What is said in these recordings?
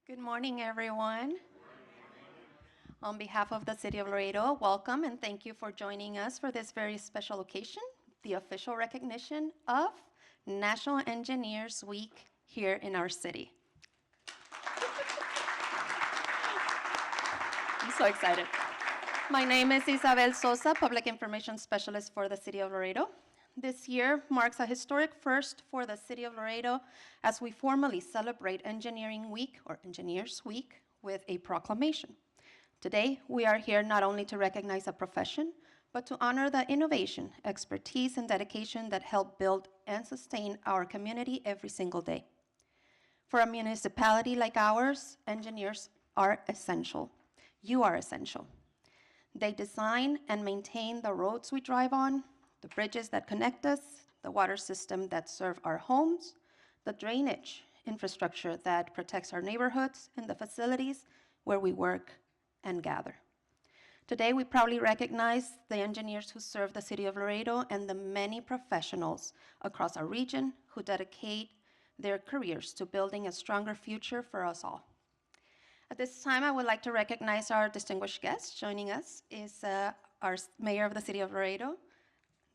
Good morning, everyone. On behalf of the City of Laredo, welcome and thank you for joining us for this very special occasion, the official recognition of National Engineers Week here in our city. I'm so excited. My name is Isabel Sosa, Public Information Specialist for the City of Laredo. This year marks a historic first for the City of Laredo as we formally celebrate Engineering Week, or Engineers Week, with a proclamation. Today, we are here not only to recognize a profession, but to honor the innovation, expertise, and dedication that help build and sustain our community every single day. For a municipality like ours, engineers are essential. You are essential. They design and maintain the roads we drive on, the bridges that connect us, the water system that serve our homes, the drainage infrastructure that protects our neighborhoods, and the facilities where we work and gather. Today, we proudly recognize the engineers who serve the City of Laredo and the many professionals across our region who dedicate their careers to building a stronger future for us all. At this time, I would like to recognize our distinguished guest. Joining us is our Mayor of the City of Laredo,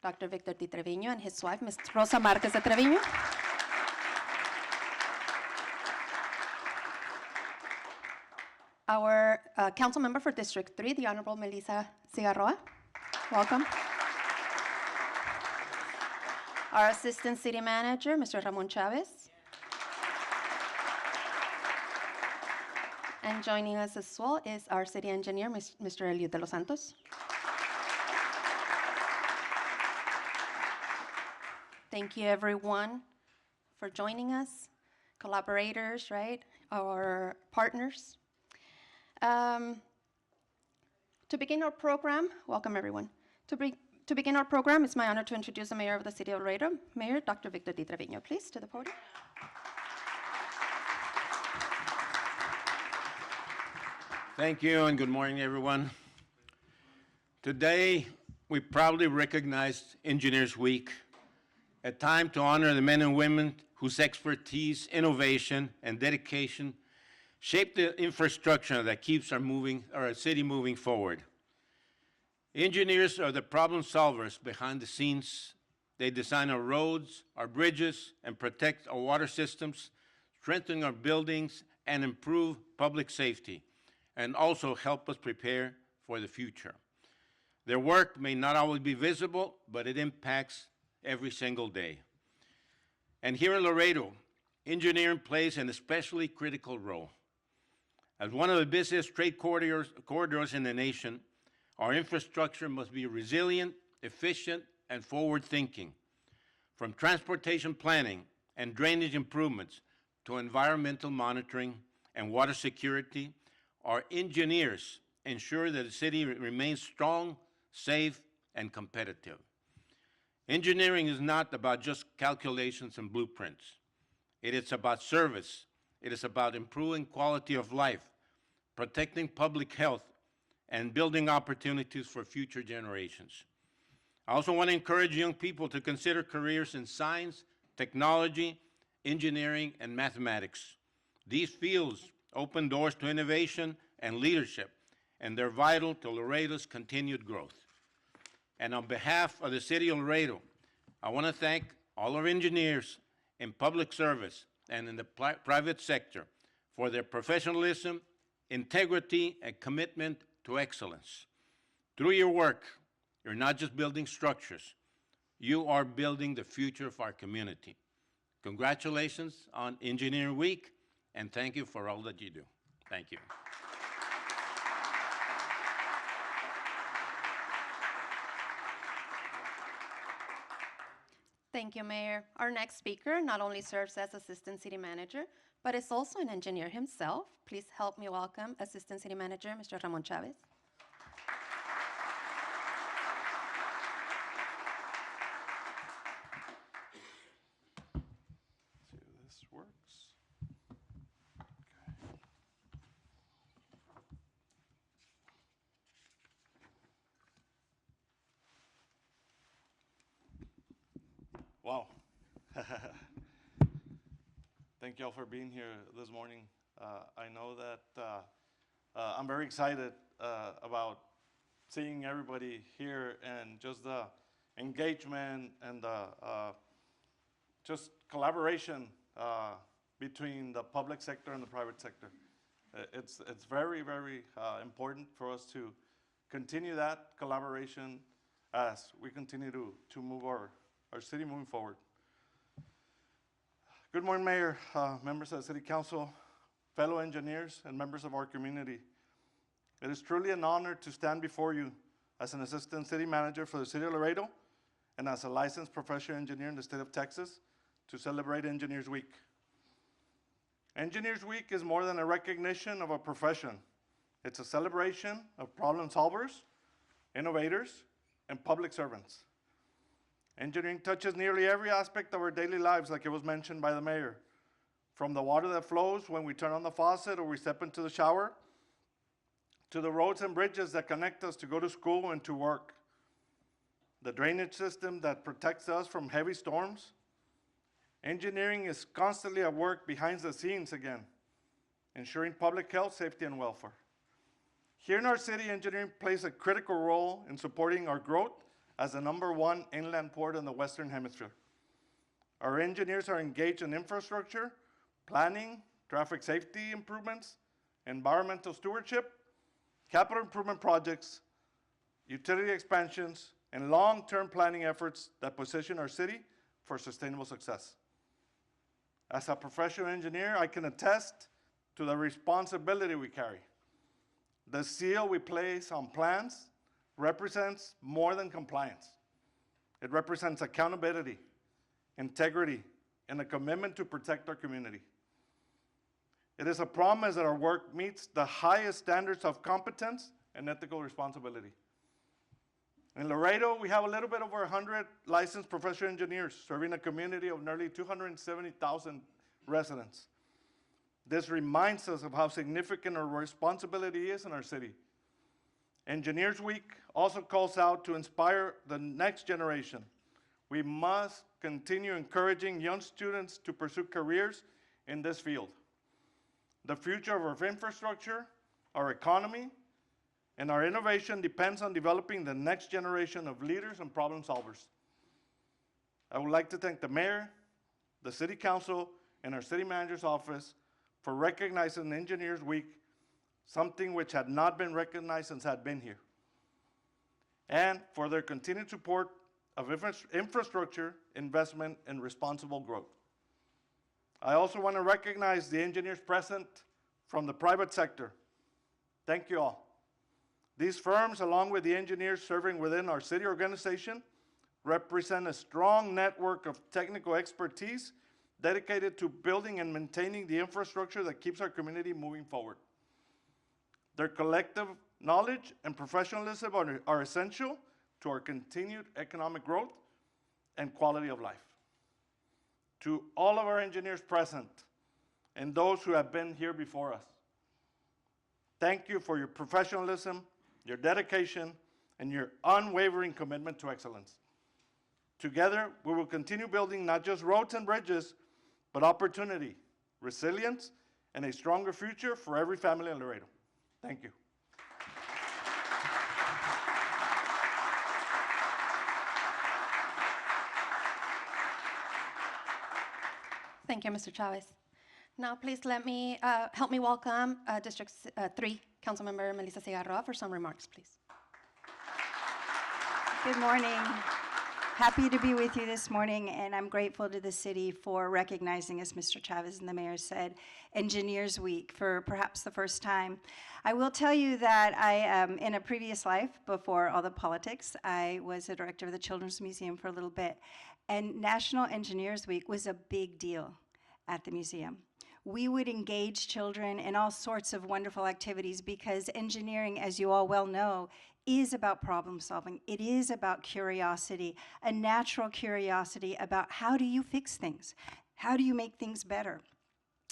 Dr. Victor Di Treviño, and his wife, Ms. Rosa Marquez de Treviño. Our council member for District 3, the Honorable Melissa Cigarroa. Welcome. Our Assistant City Manager, Mr. Ramon Chavez. And joining us as well is our City Engineer, Mr. Eliud de los Santos. Thank you, everyone, for joining us, collaborators, right, our partners. To begin our program, welcome, everyone. To begin our program, it's my honor to introduce the Mayor of the City of Laredo, Mayor Dr. Victor Di Treviño, please, to the podium. Thank you, and good morning, everyone. Today, we proudly recognize Engineers Week, a time to honor the men and women whose expertise, innovation, and dedication shape the infrastructure that keeps our city moving forward. Engineers are the problem solvers behind the scenes. They design our roads, our bridges, and protect our water systems, strengthen our buildings, and improve public safety, and also help us prepare for the future. Their work may not always be visible, but it impacts every single day. And here in Laredo, engineering plays an especially critical role. As one of the busiest trade corridors in the nation, our infrastructure must be resilient, efficient, and forward-thinking. From transportation planning and drainage improvements to environmental monitoring and water security, our engineers ensure that the city remains strong, safe, and competitive. Engineering is not about just calculations and blueprints. It is about service. It is about improving quality of life, protecting public health, and building opportunities for future generations. I also want to encourage young people to consider careers in science, technology, engineering, and mathematics. These fields open doors to innovation and leadership, and they're vital to Laredo's continued growth. And on behalf of the City of Laredo, I want to thank all our engineers in public service and in the private sector for their professionalism, integrity, and commitment to excellence. Through your work, you're not just building structures, you are building the future of our community. Congratulations on Engineering Week, and thank you for all that you do. Thank you. Thank you, Mayor. Our next speaker not only serves as Assistant City Manager, but is also an engineer himself. Please help me welcome Assistant City Manager, Mr. Ramon Chavez. See if this works. Wow. Thank y'all for being here this morning. I know that I'm very excited about seeing everybody here and just the engagement and the just collaboration between the public sector and the private sector. It's very, very important for us to continue that collaboration as we continue to move our city moving forward. Good morning, Mayor, members of the City Council, fellow engineers, and members of our community. It is truly an honor to stand before you as an Assistant City Manager for the City of Laredo and as a licensed professional engineer in the state of Texas to celebrate Engineers Week. Engineers Week is more than a recognition of a profession. It's a celebration of problem solvers, innovators, and public servants. Engineering touches nearly every aspect of our daily lives, like it was mentioned by the mayor. From the water that flows when we turn on the faucet or we step into the shower, to the roads and bridges that connect us to go to school and to work. The drainage system that protects us from heavy storms. Engineering is constantly at work behind the scenes again, ensuring public health, safety, and welfare. Here in our city, engineering plays a critical role in supporting our growth as the #1 inland port in the Western Hemisphere. Our engineers are engaged in infrastructure, planning, traffic safety improvements, environmental stewardship, capital improvement projects, utility expansions, and long-term planning efforts that position our city for sustainable success. As a professional engineer, I can attest to the responsibility we carry. The seal we place on plans represents more than compliance. It represents accountability, integrity, and a commitment to protect our community. It is a promise that our work meets the highest standards of competence and ethical responsibility. In Laredo, we have a little bit over 100 licensed professional engineers serving a community of nearly 270,000 residents. This reminds us of how significant our responsibility is in our city. Engineers Week also calls out to inspire the next generation. We must continue encouraging young students to pursue careers in this field. The future of our infrastructure, our economy, and our innovation depends on developing the next generation of leaders and problem solvers. I would like to thank the mayor, the city council, and our city manager's office for recognizing Engineers Week, something which had not been recognized since I'd been here, and for their continued support of infrastructure, investment, and responsible growth. I also want to recognize the engineers present from the private sector. Thank you all. These firms, along with the engineers serving within our city organization, represent a strong network of technical expertise dedicated to building and maintaining the infrastructure that keeps our community moving forward. Their collective knowledge and professionalism are essential to our continued economic growth and quality of life. To all of our engineers present and those who have been here before us, thank you for your professionalism, your dedication, and your unwavering commitment to excellence. Together, we will continue building not just roads and bridges, but opportunity, resilience, and a stronger future for every family in Laredo. Thank you. Thank you, Mr. Chavez. Now, please help me welcome District 3 Councilmember Melissa Segarra for some remarks, please. Good morning. Happy to be with you this morning, and I'm grateful to the city for recognizing, as Mr. Chavez and the mayor said, Engineers Week for perhaps the first time. I will tell you that in a previous life, before all the politics, I was a director of the Children's Museum for a little bit, and National Engineers Week was a big deal at the museum. We would engage children in all sorts of wonderful activities because engineering, as you all well know, is about problem solving. It is about curiosity, a natural curiosity about how do you fix things? How do you make things better?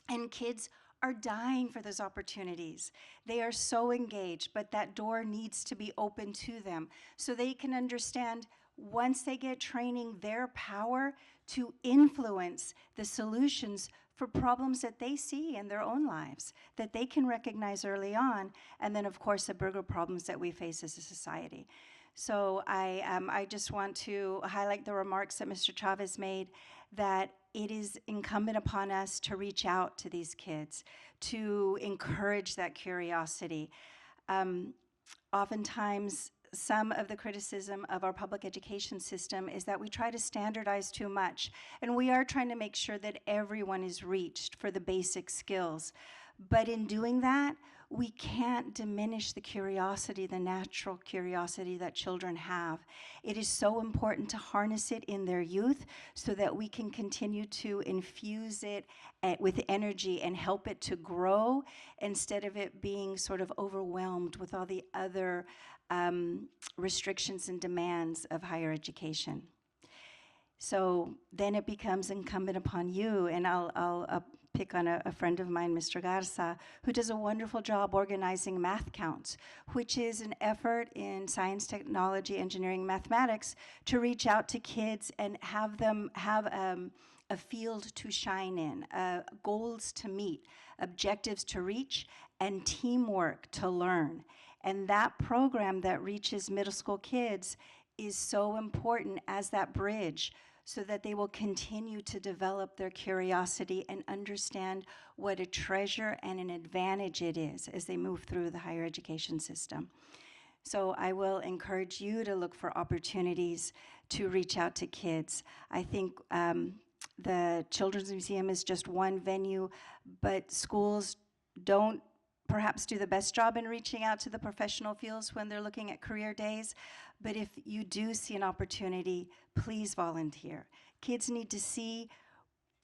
And kids are dying for those opportunities. They are so engaged, but that door needs to be open to them so they can understand, once they get training, their power to influence the solutions for problems that they see in their own lives, that they can recognize early on, and then, of course, the bigger problems that we face as a society. So I just want to highlight the remarks that Mr. Chavez made, that it is incumbent upon us to reach out to these kids, to encourage that curiosity. Oftentimes, some of the criticism of our public education system is that we try to standardize too much, and we are trying to make sure that everyone is reached for the basic skills. But in doing that, we can't diminish the curiosity, the natural curiosity that children have. It is so important to harness it in their youth so that we can continue to infuse it with energy and help it to grow instead of it being sort of overwhelmed with all the other restrictions and demands of higher education. So then it becomes incumbent upon you, and I'll pick on a friend of mine, Mr. Garza, who does a wonderful job organizing math counts, which is an effort in science, technology, engineering, mathematics to reach out to kids and have them have a field to shine in, goals to meet, objectives to reach, and teamwork to learn. And that program that reaches middle school kids is so important as that bridge so that they will continue to develop their curiosity and understand what a treasure and an advantage it is as they move through the higher education system. So I will encourage you to look for opportunities to reach out to kids. I think the Children's Museum is just one venue, but schools don't perhaps do the best job in reaching out to the professional fields when they're looking at career days. But if you do see an opportunity, please volunteer. Kids need to see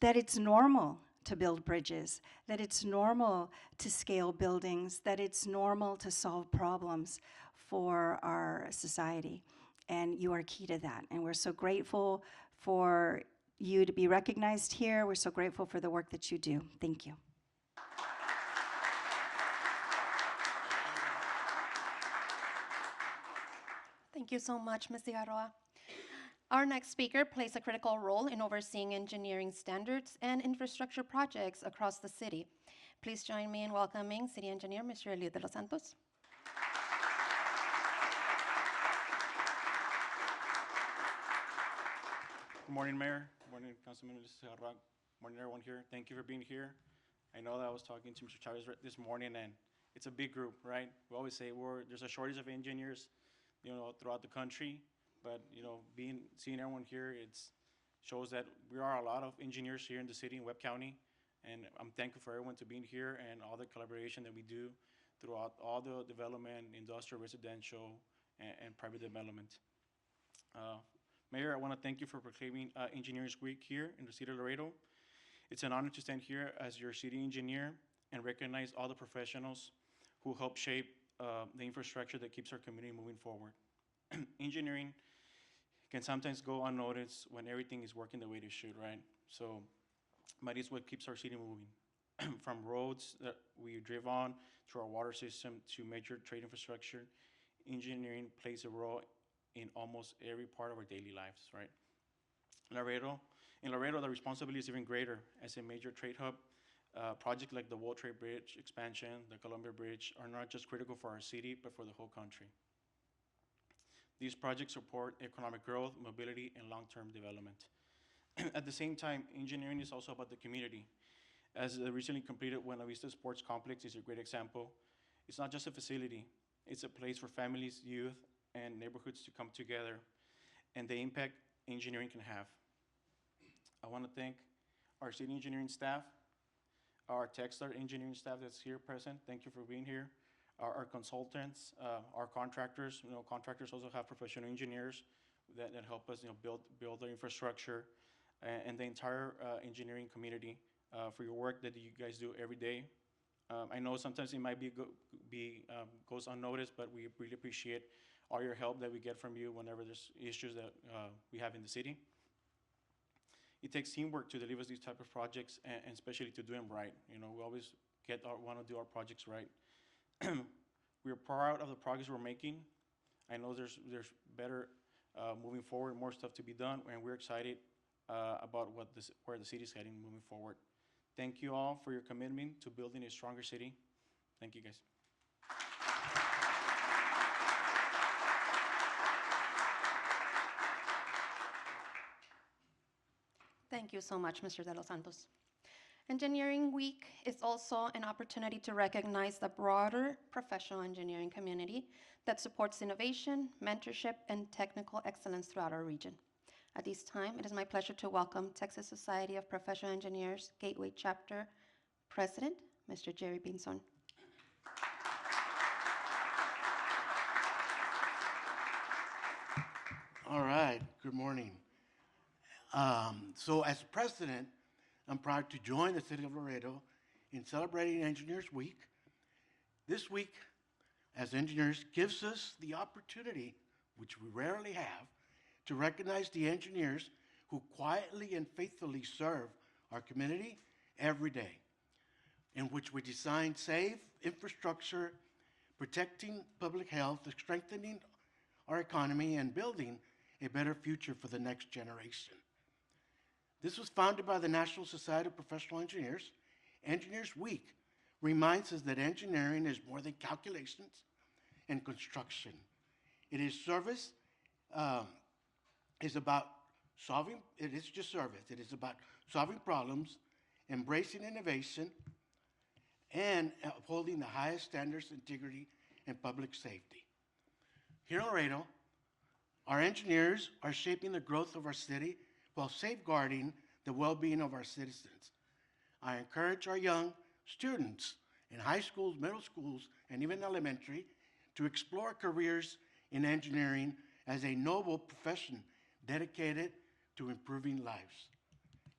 that it's normal to build bridges, that it's normal to scale buildings, that it's normal to solve problems for our society. And you are key to that. And we're so grateful for you to be recognized here. We're so grateful for the work that you do. Thank you. Thank you so much, Ms. Cigarroa. Our next speaker plays a critical role in overseeing engineering standards and infrastructure projects across the city. Please join me in welcoming City Engineer, Mr. Eliud de los Santos. Good morning, Mayor. Good morning, Councilman Cigarroa. Good morning, everyone here. Thank you for being here. I know that I was talking to Mr. Chavez this morning, and it's a big group, right? We always say there's a shortage of engineers, throughout the country. But seeing everyone here, it shows that we are a lot of engineers here in the city in Webb County, and I'm thankful for everyone to being here and all the collaboration that we do throughout all the development, industrial, residential, and private development. Mayor, I want to thank you for proclaiming Engineers Week here in the city of Laredo. It's an honor to stand here as your city engineer and recognize all the professionals who help shape the infrastructure that keeps our community moving forward. Engineering can sometimes go unnoticed when everything is working the way it should, right? But it's what keeps our city moving. From roads that we drive on, to our water system, to major trade infrastructure, engineering plays a role in almost every part of our daily lives, right? In Laredo, the responsibility is even greater. As a major trade hub, projects like the World Trade Bridge expansion, the Columbia Bridge, are not just critical for our city, but for the whole country. These projects support economic growth, mobility, and long-term development. At the same time, engineering is also about the community. As the recently completed Buena Vista Sports Complex is a great example, it's not just a facility, it's a place for families, youth, and neighborhoods to come together, and the impact engineering can have. I want to thank our city engineering staff, our Techstars engineering staff that's here present. Thank you for being here. Our consultants, our contractors. Contractors also have professional engineers that help us, build their infrastructure, and the entire engineering community for your work that you guys do every day. I know sometimes it might goes unnoticed, but we really appreciate all your help that we get from you whenever there's issues that we have in the city. It takes teamwork to deliver these type of projects, and especially to do them right. We always want to do our projects right. We're proud of the progress we're making. I know there's better moving forward, more stuff to be done, and we're excited about where the city's heading moving forward. Thank you all for your commitment to building a stronger city. Thank you, guys. Thank you so much, Mr. De Los Santos. Engineering Week is also an opportunity to recognize the broader professional engineering community that supports innovation, mentorship, and technical excellence throughout our region. At this time, it is my pleasure to welcome Texas Society of Professional Engineers Gateway Chapter President, Mr. Jerry Pinzon. All right, good morning. So as president, I'm proud to join the city of Laredo in celebrating Engineers Week. This week, as engineers, gives us the opportunity, which we rarely have, to recognize the engineers who quietly and faithfully serve our community every day, in which we design safe infrastructure, protecting public health, strengthening our economy, and building a better future for the next generation. This was founded by the National Society of Professional Engineers. Engineers Week reminds us that engineering is more than calculations and construction. It is service, is about solving, it is just service. It is about solving problems, embracing innovation, and upholding the highest standards, integrity, and public safety. Here in Laredo, our engineers are shaping the growth of our city while safeguarding the well-being of our citizens. I encourage our young students in high schools, middle schools, and even elementary to explore careers in engineering as a noble profession dedicated to improving lives.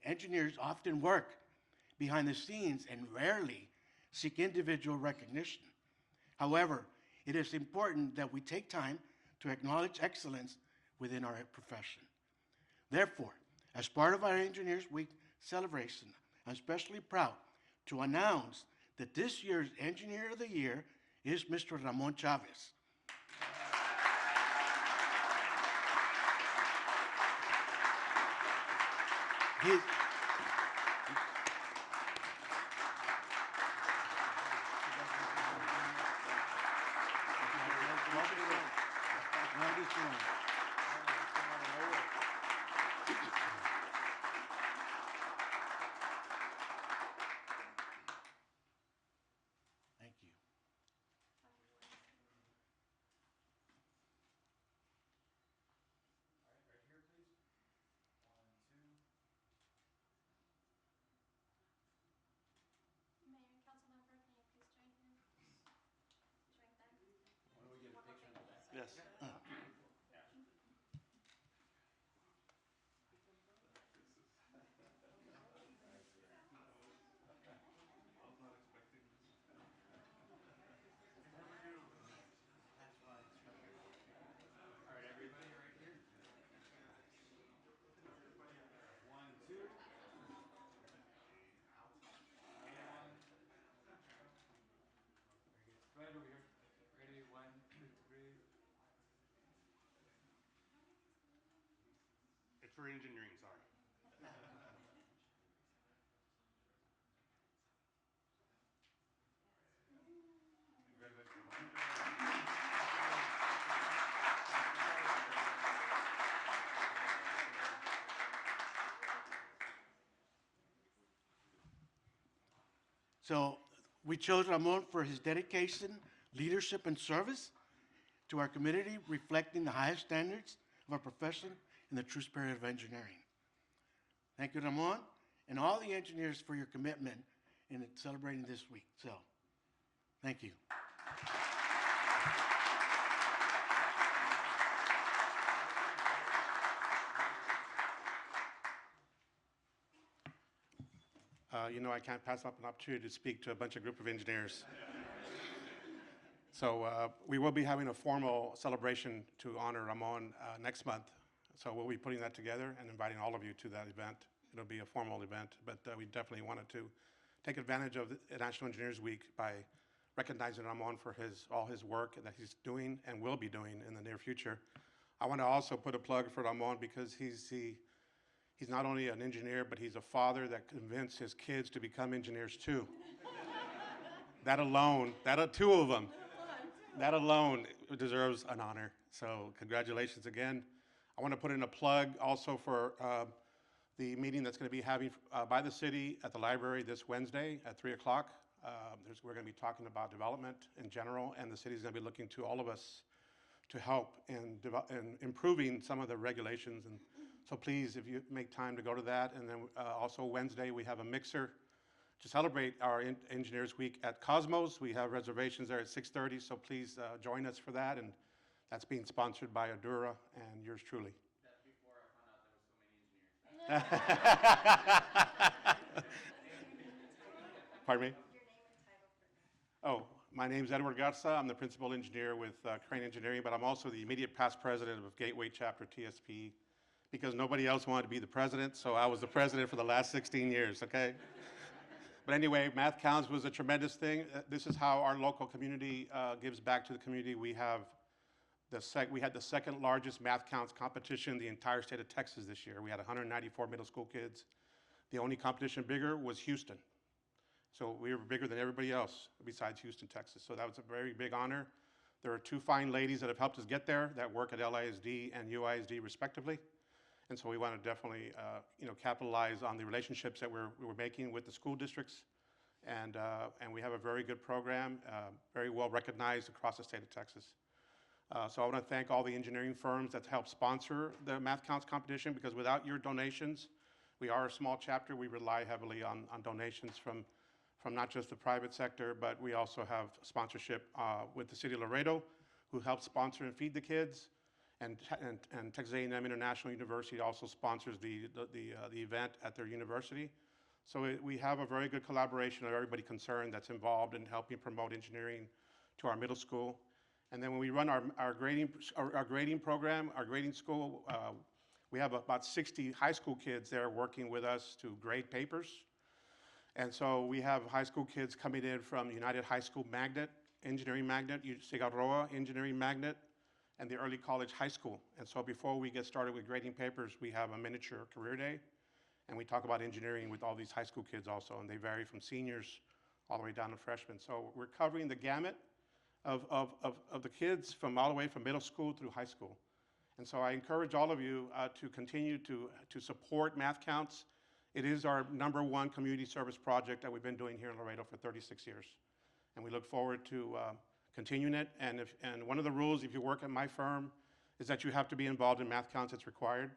Engineers often work behind the scenes and rarely seek individual recognition. However, it is important that we take time to acknowledge excellence within our profession. Therefore, as part of our Engineers Week celebration, I'm especially proud to announce that this year's Engineer of the Year is Mr. Ramon Chavez. His, Thank you. Mayor and council member, can you please join him? Join them. Yes. Right over here. Ready, 1, 2, 3. It's for engineering, sorry. So we chose Ramon for his dedication, leadership, and service to our community, reflecting the highest standards of our profession in the true spirit of engineering. Thank you, Ramon, and all the engineers for your commitment in celebrating this week. So, thank you. I can't pass up an opportunity to speak to a bunch of group of engineers. So we will be having a formal celebration to honor Ramon next month. So we'll be putting that together and inviting all of you to that event. It'll be a formal event, but we definitely wanted to take advantage of the National Engineers Week by recognizing Ramon for all his work that he's doing and will be doing in the near future. I want to also put a plug for Ramon because He's not only an engineer, but he's a father that convinced his kids to become engineers too. That alone, two of them, that alone deserves an honor. So congratulations again. I want to put in a plug also for the meeting that's going to be having by the city at the library this Wednesday at 3 o'clock. We're going to be talking about development in general, and the city's going to be looking to all of us to help in improving some of the regulations. And so please, if you make time to go to that. And then also Wednesday, we have a mixer to celebrate our Engineers Week at Cosmos. We have reservations there at 6:30, so please join us for that. And that's being sponsored by Adura and yours truly. That's before I found out there was so many engineers. Pardon me? Oh, my name's Edward Garza. I'm the principal engineer with Crane Engineering, but I'm also the immediate past president of Gateway Chapter TSP, because nobody else wanted to be the president, so I was the president for the last 16 years, okay? But anyway, Math Counts was a tremendous thing. This is how our local community gives back to the community. We had the second largest Math Counts competition in the entire state of Texas this year. We had 194 middle school kids. The only competition bigger was Houston. So we were bigger than everybody else besides Houston, Texas. So that was a very big honor. There are two fine ladies that have helped us get there that work at LISD and UISD respectively. And so we want to definitely capitalize on the relationships that we're making with the school districts. And we have a very good program, very well recognized across the state of Texas. So I want to thank all the engineering firms that help sponsor the Math Counts competition, because without your donations, we are a small chapter. We rely heavily on donations from not just the private sector, but we also have sponsorship with the city of Laredo, who helps sponsor and feed the kids. And Texas A&M International University also sponsors the event at their university. So we have a very good collaboration of everybody concerned that's involved in helping promote engineering to our middle school. And then when we run our grading program, our grading school, we have about 60 high school kids there working with us to grade papers. And so we have high school kids coming in from United High School Magnet, Engineering Magnet, Cigarroa Engineering Magnet, and the early college high school. And so before we get started with grading papers, we have a miniature career day, and we talk about engineering with all these high school kids also, and they vary from seniors all the way down to freshmen. So we're covering the gamut of the kids from all the way from middle school through high school. And so I encourage all of you to continue to support Math Counts. It is our #1 community service project that we've been doing here in Laredo for 36 years. And we look forward to continuing it. And one of the rules, if you work at my firm, is that you have to be involved in Math Counts. It's required.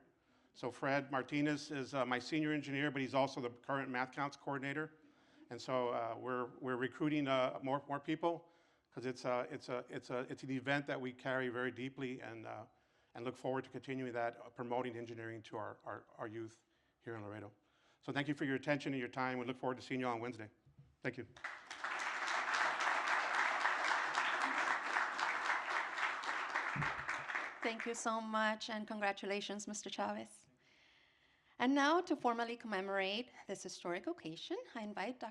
So Fred Martinez is my senior engineer, but he's also the current Math Counts coordinator. And so we're recruiting more people, because it's an event that we carry very deeply, and look forward to continuing that, promoting engineering to our youth here in Laredo. So thank you for your attention and your time. We look forward to seeing you on Wednesday. Thank you. Thank you so much, and congratulations, Mr. Chavez. And now, to formally commemorate this historic occasion, I invite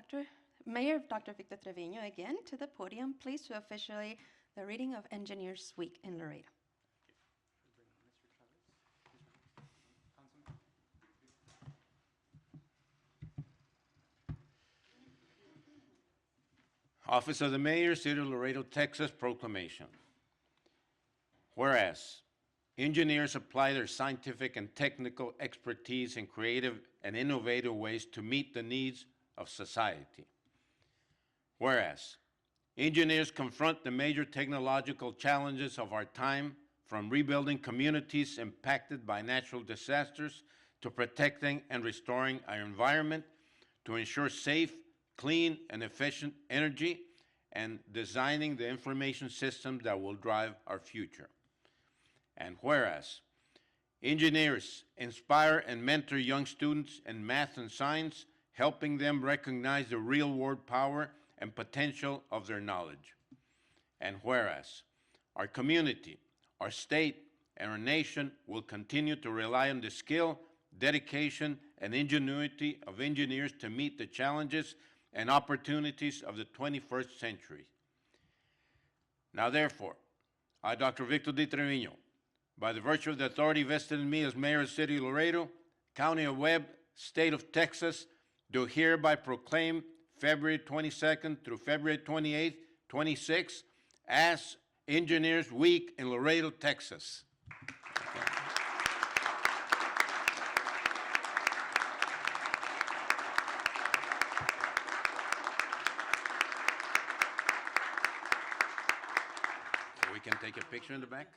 Mayor Dr. Victor Trevino again to the podium, please, to officiate the reading of Engineers Week in Laredo. Office of the Mayor, City of Laredo, Texas, Proclamation. Whereas, engineers apply their scientific and technical expertise in creative and innovative ways to meet the needs of society. Whereas, engineers confront the major technological challenges of our time, from rebuilding communities impacted by natural disasters to protecting and restoring our environment, to ensure safe, clean, and efficient energy, and designing the information systems that will drive our future. And whereas, engineers inspire and mentor young students in math and science, helping them recognize the real-world power and potential of their knowledge. And whereas, our community, our state, and our nation will continue to rely on the skill, dedication, and ingenuity of engineers to meet the challenges and opportunities of the 21st century. Now therefore, I, Dr. Victor D. Trevino, by the virtue of the authority vested in me as Mayor of the City of Laredo, County of Webb, State of Texas, do hereby proclaim February 22nd through February 28th, 26th as Engineers Week in Laredo, Texas. We can take a picture in the back?